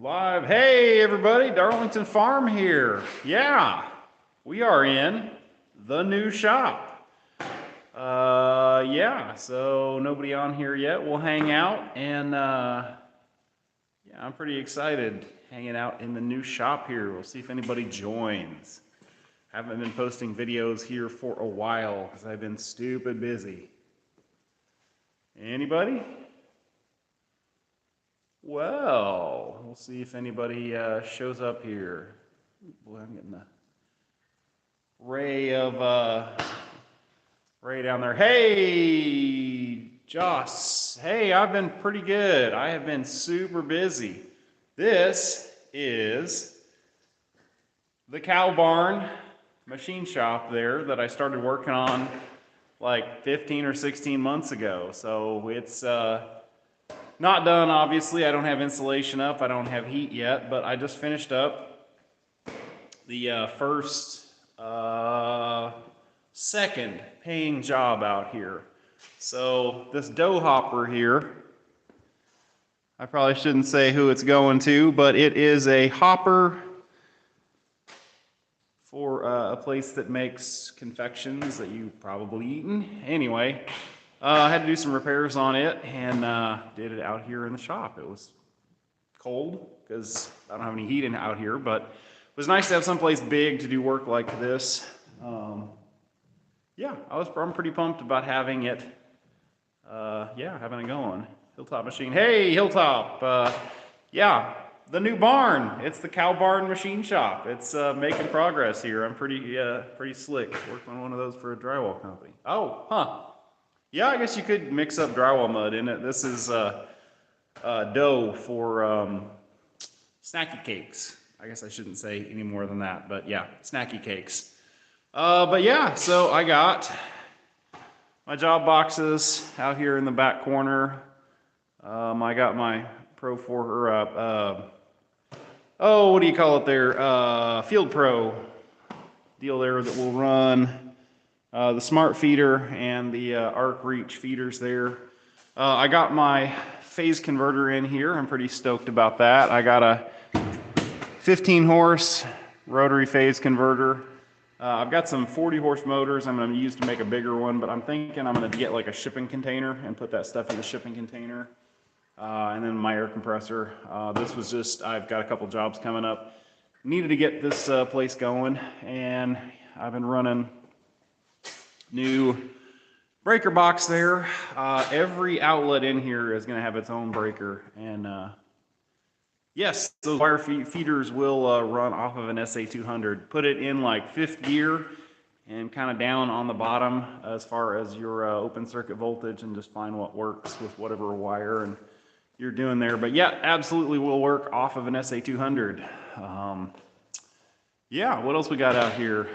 Live. Hey, everybody, Darlington Farm here. Yeah, we are in the new shop. Yeah, so nobody on here yet. We'll hang out and, yeah, I'm pretty excited hanging out in the new shop here. We'll see if anybody joins. Haven't been posting videos here for a while because I've been stupid busy. Anybody? Well, we'll see if anybody shows up here. Boy, I'm getting a Ray down there. Hey, Joss. Hey, I've been pretty good. I have been super busy. This is the cow barn machine shop there that I started working on like 15 or 16 months ago. So it's not done, obviously. I don't have insulation up. I don't have heat yet, but I just finished up the second paying job out here. So this dough hopper here, I probably shouldn't say who it's going to, but it is a hopper for a place that makes confections that you've probably eaten. Anyway, I had to do some repairs on it and did it out here in the shop. It was cold because I don't have any heat out here, but it was nice to have someplace big to do work like this. Yeah, I'm pretty pumped about having it. Yeah, having it going. Hilltop machine. Hey, Hilltop. Yeah, the new barn. It's the cow barn machine shop. It's making progress here. I'm pretty slick. Working on one of those for a drywall company. Oh, huh. Yeah, I guess you could mix up drywall mud in it. This is dough for snacky cakes. I guess I shouldn't say any more than that, but yeah, snacky cakes. But yeah, so I got my job boxes out here in the back corner. I got my Pro 4, or what do you call it there? Field Pro deal there that will run the smart feeder and the arc reach feeders there. I got my phase converter in here. I'm pretty stoked about that. I got a 15 horse rotary phase converter. I've got some 40 horse motors I'm going to use to make a bigger one, but I'm thinking I'm going to get like a shipping container and put that stuff in the shipping container. And then my air compressor. This was just, I've got a couple jobs coming up. Needed to get this place going, and I've been running new breaker box there. Every outlet in here is going to have its own breaker, and yes, those wire feeders will run off of an SA200. Put it in like 5th gear and kind of down on the bottom as far as your open circuit voltage, and just find what works with whatever wire and you're doing there. But yeah, absolutely will work off of an SA200. Yeah, what else we got out here?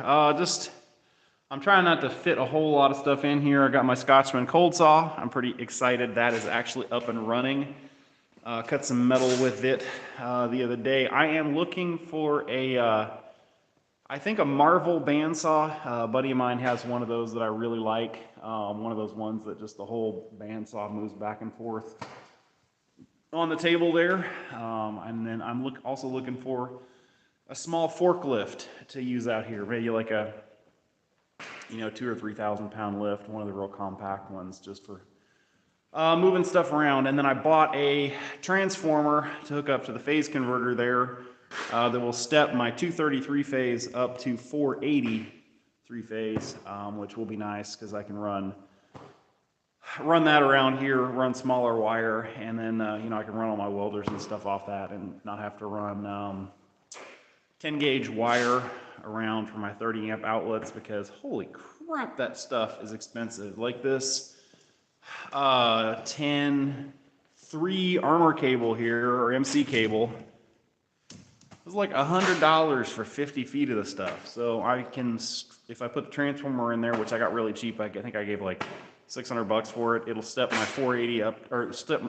I'm trying not to fit a whole lot of stuff in here. I got my Scotchman cold saw. I'm pretty excited that is actually up and running. Cut some metal with it the other day. I am looking for I think a Marvel bandsaw. A buddy of mine has one of those that I really like. One of those ones that just the whole bandsaw moves back and forth on the table there. And then I'm also looking for a small forklift to use out here. Maybe like a 2,000 or 3,000 pound lift, one of the real compact ones, just for moving stuff around. And then I bought a transformer to hook up to the phase converter there that will step my 233 phase up to 480 3-phase, which will be nice because I can run that around here, run smaller wire, and then I can run all my welders and stuff off that and not have to run 10 gauge wire around for my 30 amp outlets, because holy crap, that stuff is expensive. Like this 10 3 armor cable here, or MC cable, it's like $100 for 50 feet of the stuff. So I can, if I put the transformer in there, which I got really cheap, I think I gave like $600 for it, it'll step my 480 up, or step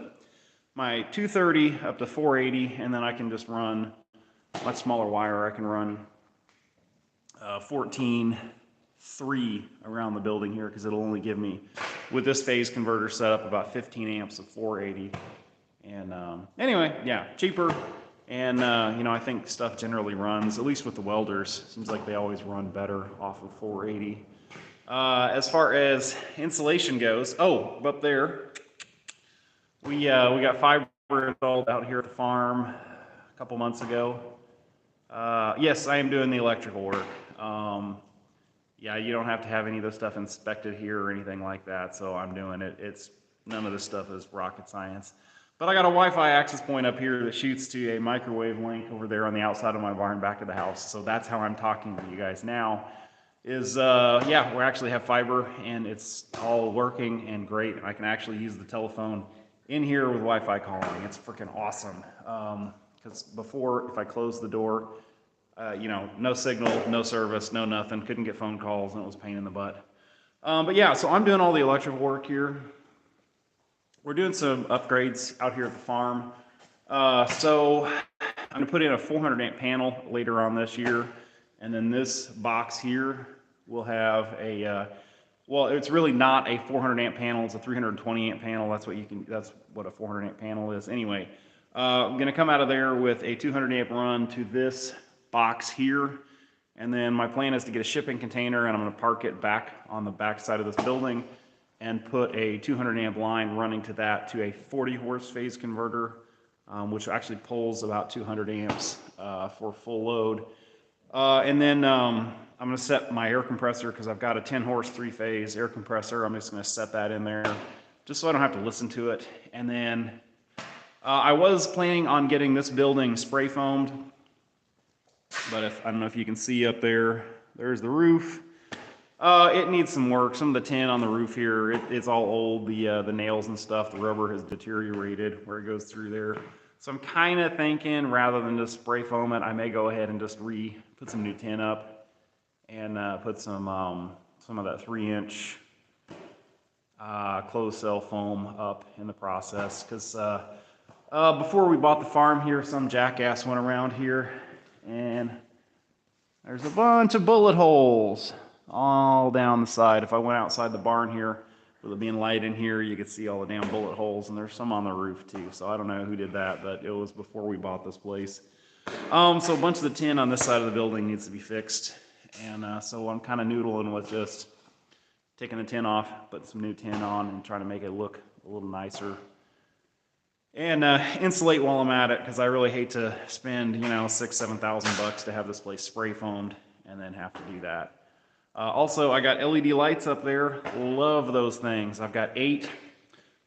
my 230 up to 480, and then I can just run much smaller wire. I can run 14.3 around the building here, because it'll only give me, with this phase converter set up, about 15 amps of 480. And anyway, yeah, cheaper, And, you know, I think stuff generally runs, at least with the welders, seems like they always run better off of 480. As far as insulation goes, oh, up there, we got fiber installed out here at the farm a couple months ago. Yes, I am doing the electrical work. Yeah, you don't have to have any of this stuff inspected here or anything like that, so I'm doing it. It's none of this stuff is rocket science. But I got a Wi-Fi access point up here that shoots to a microwave link over there on the outside of my barn back of the house. So that's how I'm talking to you guys now. Yeah, we actually have fiber and it's all working and great. I can actually use the telephone in here with Wi-Fi calling. It's freaking awesome. Because before, if I closed the door, you know, no signal, no service, no nothing, couldn't get phone calls, and it was a pain in the butt. But yeah, so I'm doing all the electrical work here. We're doing some upgrades out here at the farm. So I'm gonna put in a 400 amp panel later on this year, and then this box here will have a, well, it's really not a 400 amp panel, it's a 320 amp panel. That's what a 400 amp panel is. Anyway, I'm gonna come out of there with a 200 amp run to this box here, and then my plan is to get a shipping container, and I'm going to park it back on the back side of this building and put a 200 amp line running to that to a 40 horse phase converter, which actually pulls about 200 amps for full load. And then I'm going to set my air compressor, because I've got a 10 horse 3-phase air compressor. I'm just going to set that in there just so I don't have to listen to it. And then I was planning on getting this building spray foamed, but I don't know if you can see up there, there's the roof. It needs some work. Some of the tin on the roof here, it's all old. The nails and stuff, the rubber has deteriorated where it goes through there. So I'm kind of thinking, rather than just spray foam it, I may go ahead and just put some new tin up and put some of that 3-inch closed cell foam up in the process. Because before we bought the farm here, some jackass went around here and there's a bunch of bullet holes all down the side. If I went outside the barn here, with it being light in here, you could see all the damn bullet holes, and there's some on the roof too. So I don't know who did that, but it was before we bought this place. So a bunch of the tin on this side of the building needs to be fixed, and so I'm kind of noodling with just taking the tin off, putting some new tin on, and trying to make it look a little nicer. And insulate while I'm at it, because I really hate to spend, you know, $6,000-7,000 to have this place spray foamed and then have to do that. Also, I got LED lights up there. Love those things. I've got 8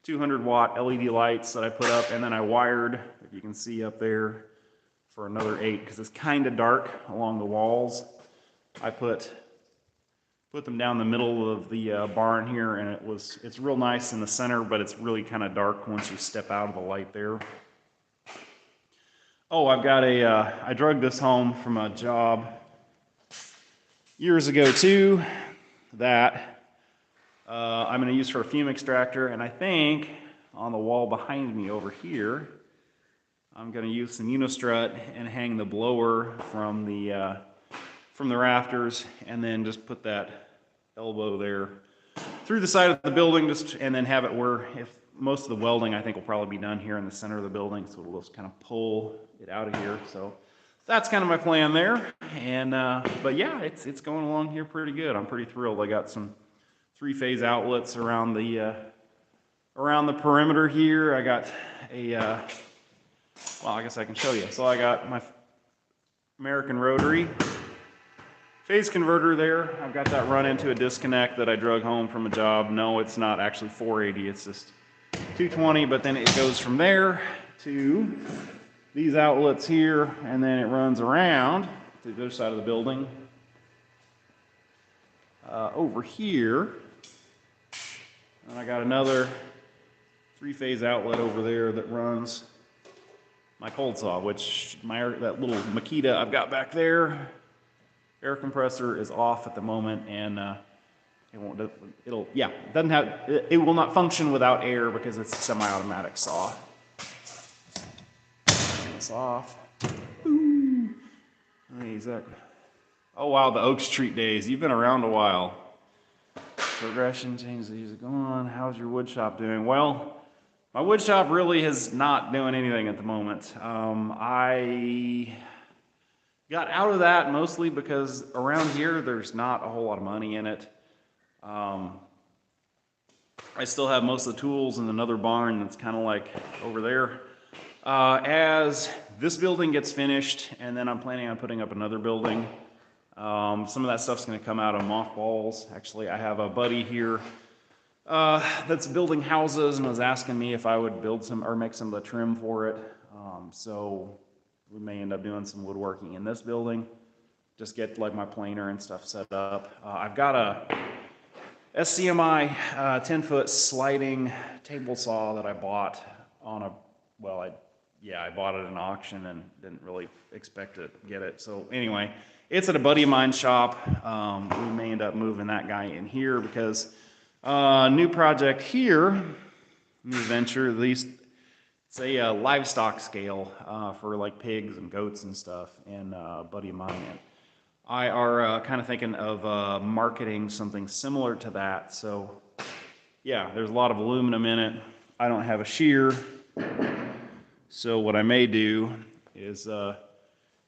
200-watt LED lights that I put up, and then I wired, if you can see up there, for another 8, because it's kind of dark along the walls. I put them down the middle of the barn here, and it's real nice in the center, but it's really kind of dark once you step out of the light there. Oh, I've got I drug this home from a job years ago too, that I'm going to use for a fume extractor, and I think on the wall behind me over here, I'm going to use some unistrut and hang the blower from the rafters, and then just put that elbow there through the side of the building, and then have it where, if most of the welding I think will probably be done here in the center of the building, so it'll just kind of pull it out of here. So that's kind of my plan there. And but yeah, it's going along here pretty good. I'm pretty thrilled. I got some 3-phase outlets around the perimeter here. I got a well, I guess I can show you. So I got my American rotary phase converter there. I've got that run into a disconnect that I drug home from a job. No, it's not actually 480, it's just 220, but then it goes from there to these outlets here, and then it runs around to the other side of the building over here. And I got another 3-phase outlet over there that runs my cold saw, which that little Makita I've got back there, air compressor is off at the moment, and it will not function without air because it's a semi-automatic saw. It's off. Ooh. Oh wow, the Oak Street days. You've been around a while. Progression, change the music on. How's your wood shop doing? Well, My wood shop really is not doing anything at the moment. I got out of that mostly because around here there's not a whole lot of money in it. Um, I still have most of the tools in another barn that's kind of like over there. As this building gets finished, and then I'm planning on putting up another building, some of that stuff's going to come out of mothballs. Actually, I have a buddy here that's building houses and was asking me if I would build some or make some of the trim for it. So we may end up doing some woodworking in this building. Just get like my planer and stuff set up. I've got a SCMI 10-foot sliding table saw that I bought on a, well, I bought it at an auction and didn't really expect to get it. So anyway, it's at a buddy of mine's shop. We may end up moving that guy in here because new project here, new venture, at least it's a livestock scale for like pigs and goats and stuff, and a buddy of mine and I are kind of thinking of marketing something similar to that. So yeah, there's a lot of aluminum in it. I don't have a shear, so what I may do is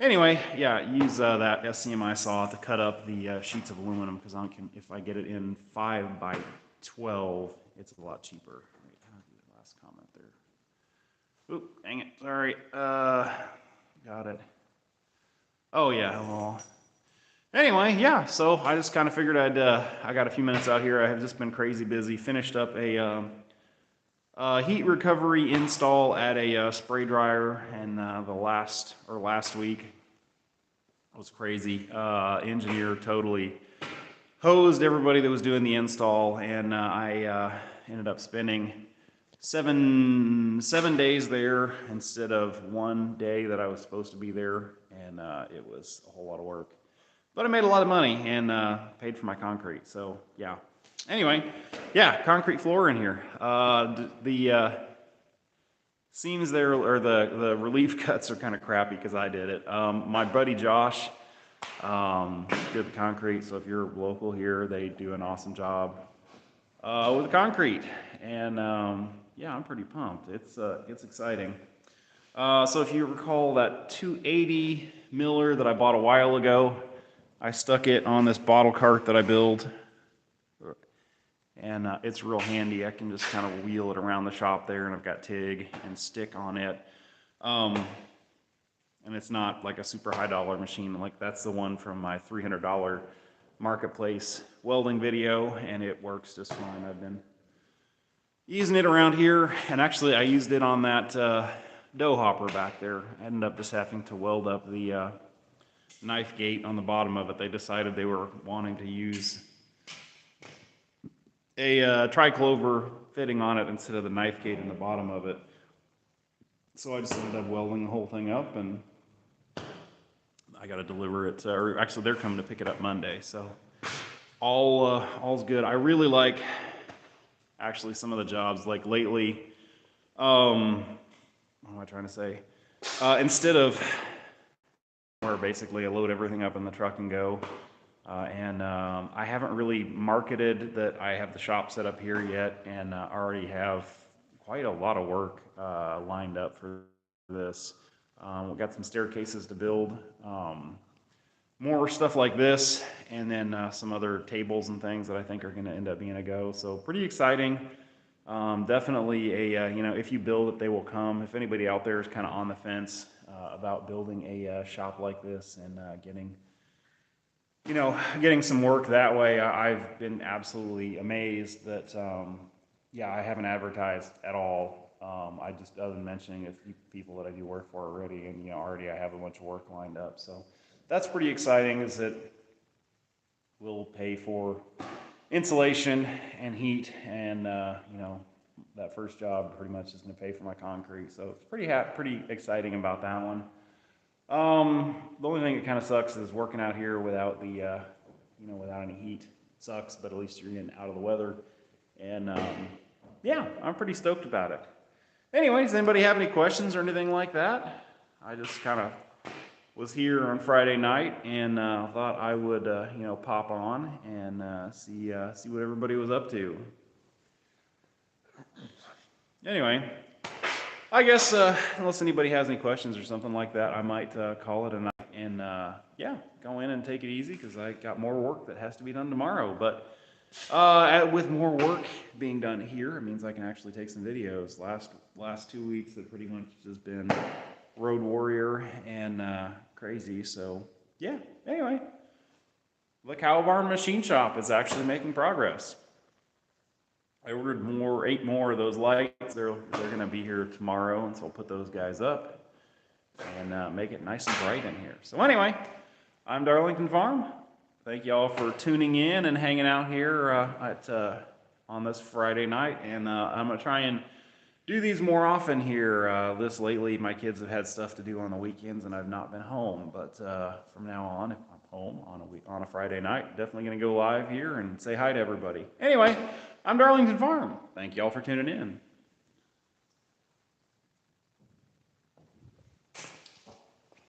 anyway, yeah, use that SCMI saw to cut up the sheets of aluminum, because if I get it in 5 by 12, it's a lot cheaper. Wait, how do the last comment there? Oop, dang it, sorry. Got it. Oh yeah, well, anyway, yeah, so I just kind of figured I got a few minutes out here. I have just been crazy busy. Finished up a heat recovery install at a spray dryer, and last week it was crazy. Engineer totally hosed everybody that was doing the install, and I ended up spending seven days there instead of 1 day that I was supposed to be there, and it was a whole lot of work. But I made a lot of money and paid for my concrete, so yeah. Anyway, yeah, concrete floor in here. The seams there, or the relief cuts are kind of crappy because I did it. My buddy Josh did the concrete, so if you're local here, they do an awesome job with the concrete. And yeah, I'm pretty pumped. It's exciting. So if you recall that 280 miller that I bought a while ago, I stuck it on this bottle cart that I build, and it's real handy. I can just kind of wheel it around the shop there, and I've got TIG and stick on it. And it's not like a super high dollar machine. Like that's the one from my $300 marketplace welding video, and it works just fine. I've been using it around here, and actually I used it on that dough hopper back there. I ended up just having to weld up the knife gate on the bottom of it. They decided they were wanting to use a triclover fitting on it instead of the knife gate in the bottom of it. So I just ended up welding the whole thing up, and I got to deliver it. Or actually, they're coming to pick it up Monday. So all's good. I really like actually some of the jobs. Like lately, what am I trying to say? Instead of where basically I load everything up in the truck and go. I haven't really marketed that I have the shop set up here yet, and already have quite a lot of work lined up for this. We've got some staircases to build, more stuff like this, and then some other tables and things that I think are going to end up being a go. So pretty exciting. Definitely a, if you build it, they will come. If anybody out there is kind of on the fence about building a shop like this and getting some work that way, I've been absolutely amazed that, yeah, I haven't advertised at all. I just, other than mentioning a few people that I do work for already, and, already I have a bunch of work lined up. So that's pretty exciting, is that we'll pay for insulation and heat, and, that first job pretty much is going to pay for my concrete. So it's pretty exciting about that one. The only thing that kind of sucks is working out here without the, without any heat. Sucks, but at least you're getting out of the weather. And yeah, I'm pretty stoked about it. Anyways, anybody have any questions or anything like that? I just kind of was here on Friday night and thought I would, pop on and see what everybody was up to. Anyway, I guess unless anybody has any questions or something like that, I might call it a night and yeah, go in and take it easy because I got more work that has to be done tomorrow. But with more work being done here, it means I can actually take some videos. Last 2 weeks have pretty much just been road warrior and crazy. So yeah. Anyway, the Cow Barn Machine Shop is actually making progress. I ordered 8 more of those lights. They're going to be here tomorrow, and so I'll put those guys up and make it nice and bright in here. So anyway, I'm Darlington Farm. Thank you all for tuning in and hanging out here on this Friday night. And I'm going to try and do these more often here. This lately, my kids have had stuff to do on the weekends, and I've not been home. But from now on, if I'm home on a Friday night, definitely going to go live here and say hi to everybody. Anyway, I'm Darlington Farm. Thank you all for tuning in.